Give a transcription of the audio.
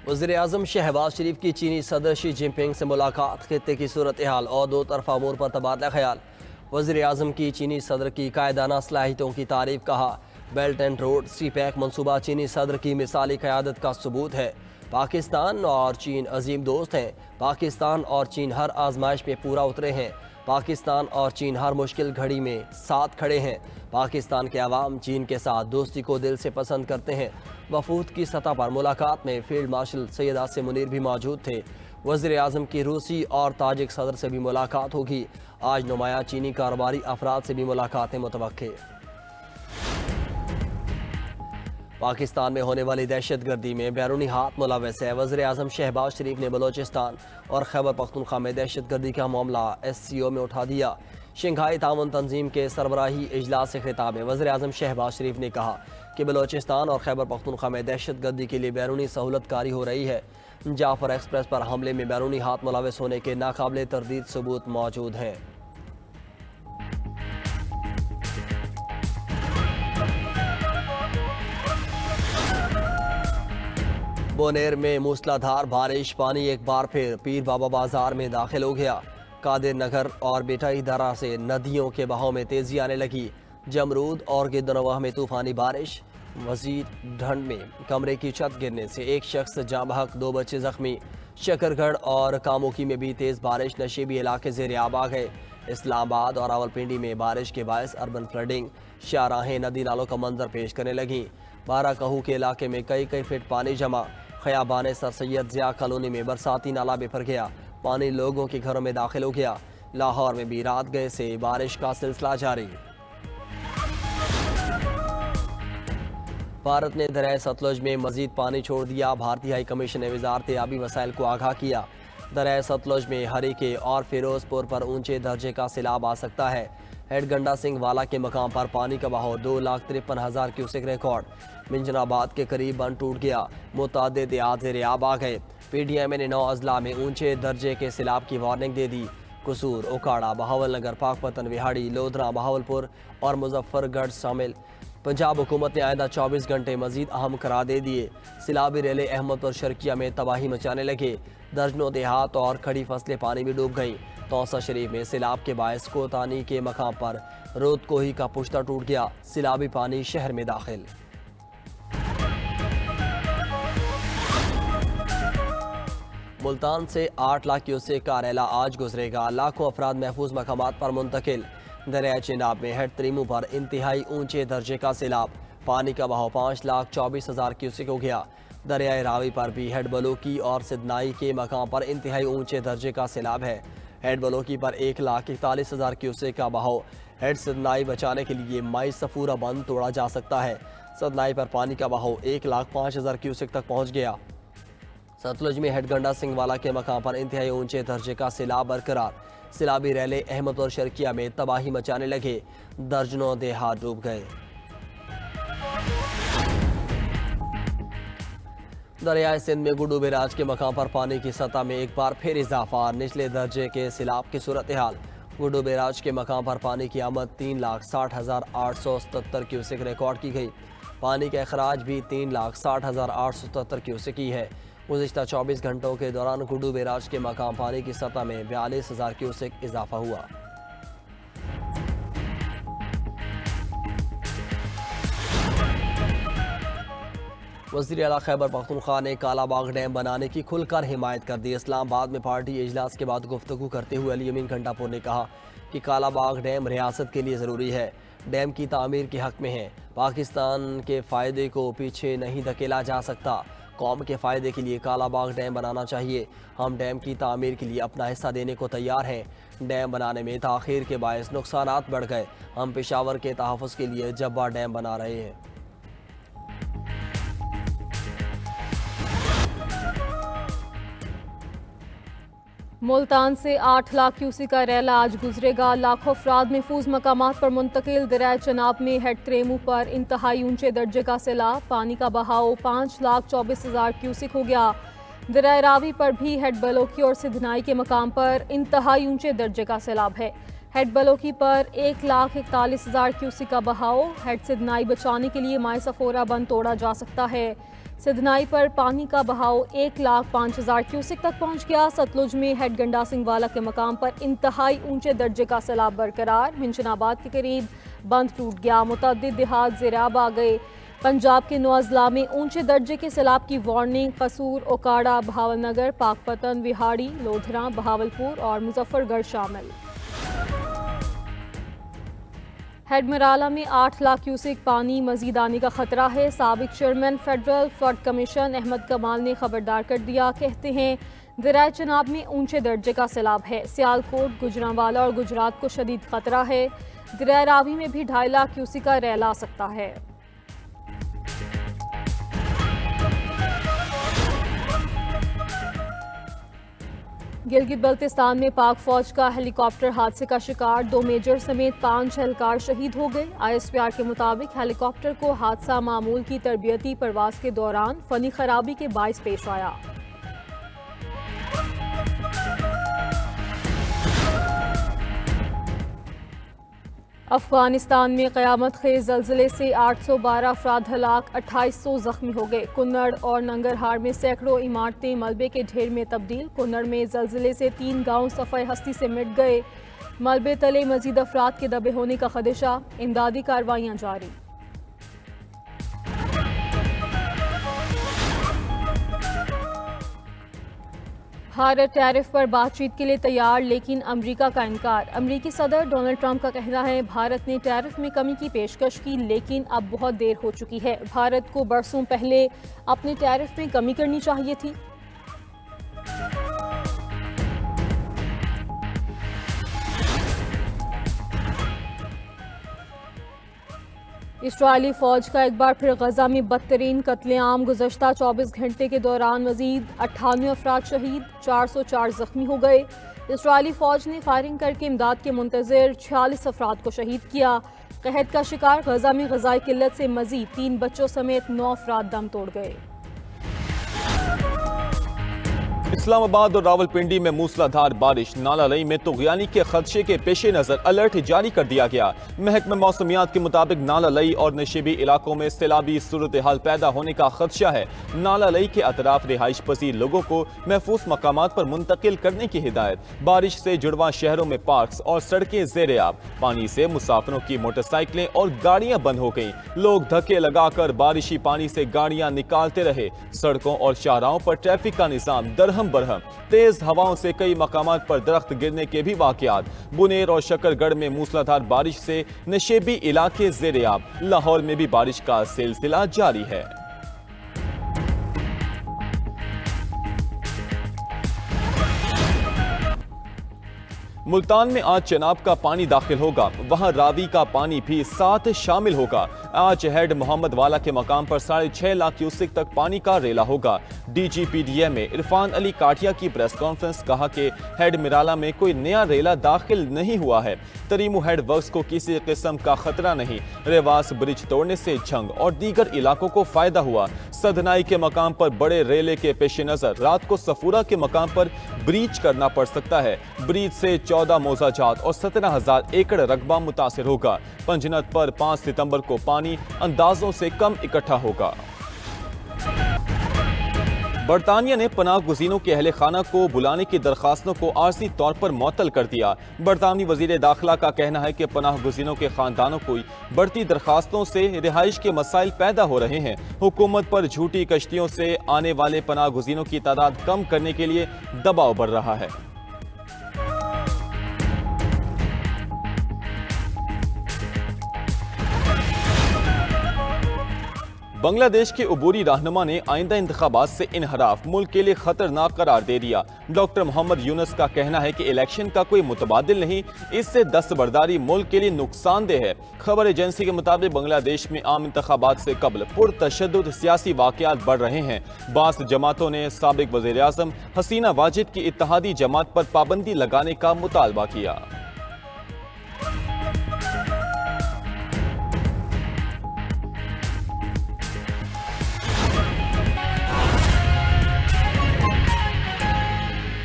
वज़ीर-ए-आज़म शहबाज शरीफ की चीनी सदर शी जिनपिंग से मुलाकात, खित्ते की सूरत हाल और दो तरफा अमूर पर तबादला ख्याल। वज़ीर-ए-आज़म की चीनी सदर की कायदाना सलाहियतों की तारीफ, कहा belt and road CPEC मनसूबा चीनी सदर की मिसाली क़यादत का सबूत है। पाकिस्तान और चीन अजीम दोस्त हैं। पाकिस्तान और चीन हर आजमाइश में पूरा उतरे हैं। पाकिस्तान और चीन हर मुश्किल घड़ी में साथ खड़े हैं। पाकिस्तान के अवाम चीन के साथ दोस्ती को दिल से पसंद करते हैं। वफूद की सतह पर मुलाकात में फील्ड मार्शल सैयद आसिम मुनीर भी मौजूद थे। वज़ीर-ए-आज़म की रूसी और ताजिक सदर से भी मुलाकात होगी। आज नुमाया चीनी कारोबारी अफराद से भी मुलाकातें मुतवक्के। पाकिस्तान में होने वाली दहशतगर्दी में बैरूनी हाथ मुलव्वस है। वज़ीर-ए-आज़म शहबाज शरीफ ने बलोचिस्तान और खैबर पख्तूनख्वा में दहशतगर्दी का मामला SCO में उठा दिया। शंघाई ताउन तंजीम के सरबराही इजलास से खिताब में वज़ीर-ए-आज़म शहबाज शरीफ ने कहा कि बलोचिस्तान और खैबर पख्तूनख्वा में दहशतगर्दी के लिए बैरूनी सहूलत कारी हो रही है। जाफर एक्सप्रेस पर हमले में बैरूनी हाथ मुलव्वस होने के नाकाबिले तरदीद सबूत मौजूद हैं। बोनेर में मूसलाधार बारिश, पानी एक बार फिर पीर बाबा बाजार में दाखिल हो गया। कादिर नगर और बेटाई दरा से नदियों के बहाव में तेजी आने लगी। जमरूद और गिरदनवाह में तूफानी बारिश। मजीद ठंड में कमरे की छत गिरने से एक शख्स जाँ बहक, 2 बच्चे जख्मी। शकरगढ़ और कामुकी में भी तेज बारिश, नशेबी इलाके ज़ेर आब आ गए। इस्लामाबाद और रावलपिंडी में बारिश के बायस अर्बन फ्लडिंग, शाहराहें नदी नालों का मंजर पेश करने लगी। बाराकहू के इलाके में कई फीट पानी जमा। खयाबान सर सैयद ज़िया कॉलोनी में बरसाती नाला बिफर गया। पानी लोगों के घरों में दाखिल हो गया। लाहौर में भी रात गए से बारिश का सिलसिला जारी। भारत ने दरिया सतलुज में मजीद पानी छोड़ दिया। भारतीय हाई कमीशन ने वजारत आबी वसाइल को आगाह किया। दरिया सतलुज में हरीके और फिरोजपुर पर ऊंचे दर्जे का सैलाब आ सकता है। हेडगंडा सिंह वाला के मकाम पर पानी का बहाव 2,53,000 क्यूसेक रिकॉर्ड। मिंजनाबाद के करीब बंद टूट गया। मुतादिद देहात ज़ेर आब आ गए। PDM ने 9 अजला में ऊंचे दर्जे के सैलाब की वार्निंग दे दी। कसूर, ओकाड़ा, बहावलनगर, पाकपतन, विहाड़ी, लोधरा, बहावलपुर और मुजफ्फरगढ़ शामिल। पंजाब हुकूमत ने आइंदा 24 घंटे मजीद अहम करार दे दिए। सैलाबी रेले अहमदपुर शर्किया में तबाही मचाने लगे। दर्जनों देहात और खड़ी फसलें पानी में डूब गईं। तौसा शरीफ में सैलाब के बायस कोतानी के मकाम पर रोद कोही का पुश्ता टूट गया। सैलाबी पानी शहर में दाखिल। मुल्तान से 8 लाख क्यूसेक का रेला आज गुजरेगा। लाखों अफराद महफूज मकामात पर मुंतकिल। दरिया चिनाब में हेड त्रीमू पर इंतहाई ऊंचे दर्जे का सैलाब। पानी का बहाव 5,24,000 क्यूसेक हो गया। दरियाए रावी पर भी हेड बलोकी और सिदनाई के मकाम पर इंतहाई ऊंचे दर्जे का सैलाब है। हेड बलोकी पर 1,41,000 क्यूसेक का बहाव। हेड सिदनाई बचाने के लिए माई सफूरा बंद तोड़ा जा सकता है। सिदनाई पर पानी का बहाव 1,05,000 क्यूसेक तक पहुँच गया। सतलुज में हेडगंडा सिंह वाला के मकाम पर इंतहाई ऊंचे दर्जे का सैलाब बरकरार। सैलाबी रेले अहमद और शर्किया में तबाही मचाने लगे। दर्जनों देहात डूब गए। दरियाए सिंध में गुड्डू बैराज के मकाम पर पानी की सतह में एक बार फिर इजाफा। निचले दर्जे के सैलाब की सूरत हाल। गुड्डू बैराज के मकाम पर पानी की आमद 3,60,877 क्यूसेक रिकॉर्ड की गई। पानी का अखराज भी 3,60,877 क्यूसेक की है। गुज़िश्ता 24 घंटों के दौरान गुड्डू बैराज के मकाम पानी की सतह में 42,000 क्यूसेक इजाफा हुआ। वज़ीर आला खैबर पख्तूनख्वा ने कालाबाग डैम बनाने की खुलकर हिमायत कर दी। इस्लामाबाद में पार्टी इजलास के बाद गुफ्तगू करते हुए अली अमीन घंटापुर ने कहा कि कालाबाग डैम रियासत के लिए ज़रूरी है। डैम की तामीर के हक़ में है। पाकिस्तान के फ़ायदे को पीछे नहीं धकेला जा सकता। कौम के फ़ायदे के लिए कालाबाग डैम बनाना चाहिए। हम डैम की तामीर के लिए अपना हिस्सा देने को तैयार हैं। डैम बनाने में ताख़ीर के बायस नुकसानात बढ़ गए। हम पेशावर के तहफ़्फ़ुज़ के लिए जब्बा डैम बना रहे हैं। मुल्तान से 8 लाख क्यूसेक का रेला आज गुजरेगा। लाखों अफराद महफूज मकामात पर मुंतकिल। दरिया चनाब में हेड त्रेमू पर इंतहाई ऊंचे दर्जे का सैलाब। पानी का बहाव 5,24,000 क्यूसेक हो गया। दरिया रावी पर भी हेड बलोकी और सिधनाई के मकाम पर इंतहाई ऊंचे दर्जे का सैलाब है। हेड बलोकी पर 1,41,000 क्यूसेक का बहाव। हेड सिधनाई बचाने के लिए माए सफोरा बंद तोड़ा जा सकता है। सिधनाई पर पानी का बहाव 1,05,000 क्यूसेक तक पहुंच गया। सतलुज में हेड गंडा सिंहवाला के मकाम पर इंतहाई ऊंचे दर्जे का सैलाब बरकरार। मिंशनाबाद के करीब बंद टूट गया, मुतअद्दिद देहात ज़ेराब आ गए। पंजाब के 9 अजला में ऊंचे दर्जे के सैलाब की वार्निंग। कसूर, ओकाड़ा, बहावलनगर, पाकपतन, विहाड़ी, लोधरा, बहावलपुर और मुजफ्फरगढ़ शामिल। हेडमराला में 8 लाख क्यूसेक पानी मजीद आने का खतरा है। साबिक chairman Federal Flood Commission Ahmad Kamal ने खबरदार कर दिया। कहते हैं दरिया चनाब में ऊंचे दर्जे का सैलाब है। सियालकोट, गुजरांवाला और गुजरात को शदीद खतरा है। दरिया रावी में भी 2.5 लाख क्यूसेक का रैला आ सकता है। गिलगित बल्तिस्तान में पाक फौज का हेलीकॉप्टर हादसे का शिकार, 2 मेजर समेत 5 एहलकार शहीद हो गए। ISPR के मुताबिक हेलीकॉप्टर को हादसा मामूल की तरबियती परवाज के दौरान फनी खराबी के बाइस पेश आया। अफगानिस्तान में क़यामत खेज़ ज़लज़ले से 812 अफराद हलाक, 2800 ज़ख्मी हो गए। कुन्नड़ और नंगरहार में सैकड़ों इमारतें मलबे के ढेर में तब्दील। कुन्नड़ में ज़लज़ले से 3 गांव सफ़े हस्ती से मिट गए। मलबे तले मजीद अफराद के दबे होने का खदशा, इमदादी कार्रवाइयाँ जारी। भारत टैरिफ पर बातचीत के लिए तैयार, लेकिन अमेरिका का इनकार। अमेरिकी सदर डोनाल्ड ट्रंप का कहना है भारत ने टैरिफ में कमी की पेशकश की, लेकिन अब बहुत देर हो चुकी है। भारत को बरसों पहले अपने टैरिफ में कमी करनी चाहिए थी। इस्राएली फौज का एक बार फिर गजा में बदतरीन कत्लेआम। गुज़श्ता 24 घंटे के दौरान मजीद 98 अफराद शहीद, 404 जख्मी हो गए। इस्राएली फौज ने फायरिंग करके इमदाद के मुंतज़िर 46 अफराद को शहीद किया। कहत का शिकार गजा में ग़ज़ाई किल्लत से मजीद 3 बच्चों समेत 9 अफराद दम तोड़ गए। इस्लामाबाद और रावलपिंडी में मूसलाधार बारिश, नाला लई में तुग़यानी के खदशे के पेश नज़र अलर्ट जारी कर दिया गया। महकमा मौसमियात के मुताबिक नाला लई और नशीबी इलाकों में सैलाबी सूरत हाल पैदा होने का खदशा है। नाला लई के अतराफ रिहाइश पजीर लोगों को महफूज मकामात पर मुंतकिल करने की हिदायत। बारिश से जुड़वा शहरों में पार्क्स और सड़कें ज़ेर-ए-आब। पानी से मुसाफिरों की मोटरसाइकिलें और गाड़ियां बंद हो गईं। लोग धक्के लगाकर बारिशी पानी से गाड़ियां निकालते रहे। सड़कों और शाहराहों पर ट्रैफिक का निज़ाम दरहम बरहम। तेज हवाओं से कई मकामात पर दरख्त गिरने के भी वाक़यात। बुनेर और शकरगढ़ में मूसलाधार बारिश से नशेबी इलाके ज़ेर-ए-आब। लाहौर में भी बारिश का सिलसिला जारी है। मुल्तान में आज चनाब का पानी दाखिल होगा, वहां रावी का पानी भी साथ शामिल होगा। आज हेड मोहम्मद वाला के मकाम पर 6.5 लाख क्यूसेक तक पानी का रेला होगा। DGPDA में इरफान अली काठिया की प्रेस कॉन्फ्रेंस, कहा कि हेड मिराला में कोई नया रेला दाखिल नहीं हुआ है। तरीमू हेड वर्क्स को किसी किस्म का खतरा नहीं। रेवास ब्रिज तोड़ने से झंग और दीगर इलाकों को फायदा हुआ। सदनाई के मकाम पर बड़े रेले के पेश नजर रात को सफूरा के मकाम पर ब्रीच करना पड़ सकता है। ब्रीच से 14 मौजाजात और 17,000 एकड़ रकबा मुतासिर होगा। पंजनत पर 5 सितंबर को पानी अंदाजों से कम इकट्ठा होगा। बरतानिया ने पनाह गुज़ीनों के अहले खाना को बुलाने की दरखास्तों को आर्जी तौर पर मुअत्तल कर दिया। बरतानवी वज़ीर दाखिला का कहना है कि पनाह गुज़ीनों के खानदानों को बढ़ती दरखास्तों से रिहाइश के मसाइल पैदा हो रहे हैं। हुकूमत पर झूठी कश्तियों से आने वाले पनाह गुज़ीनों की तादाद कम करने के लिए दबाव बढ़ रहा है। बांग्लादेश के अबूरी रहनुमा ने आइंदा इंतखाबात से इनहराफ मुल्क के लिए खतरनाक करार दे दिया। डॉक्टर मोहम्मद यूनुस का कहना है कि इलेक्शन का कोई मुतबादिल नहीं, इससे दस्तबरदारी मुल्क के लिए नुकसानदेह है। खबर एजेंसी के मुताबिक बांग्लादेश में आम इंतखाबात से कबल पुरतशद्दुद सियासी वाक़यात बढ़ रहे हैं। बास जमातों ने साबिक वज़ीर आज़म हसीना वाजिद की इत्तेहादी जमात पर पाबंदी लगाने का मुतालबा किया।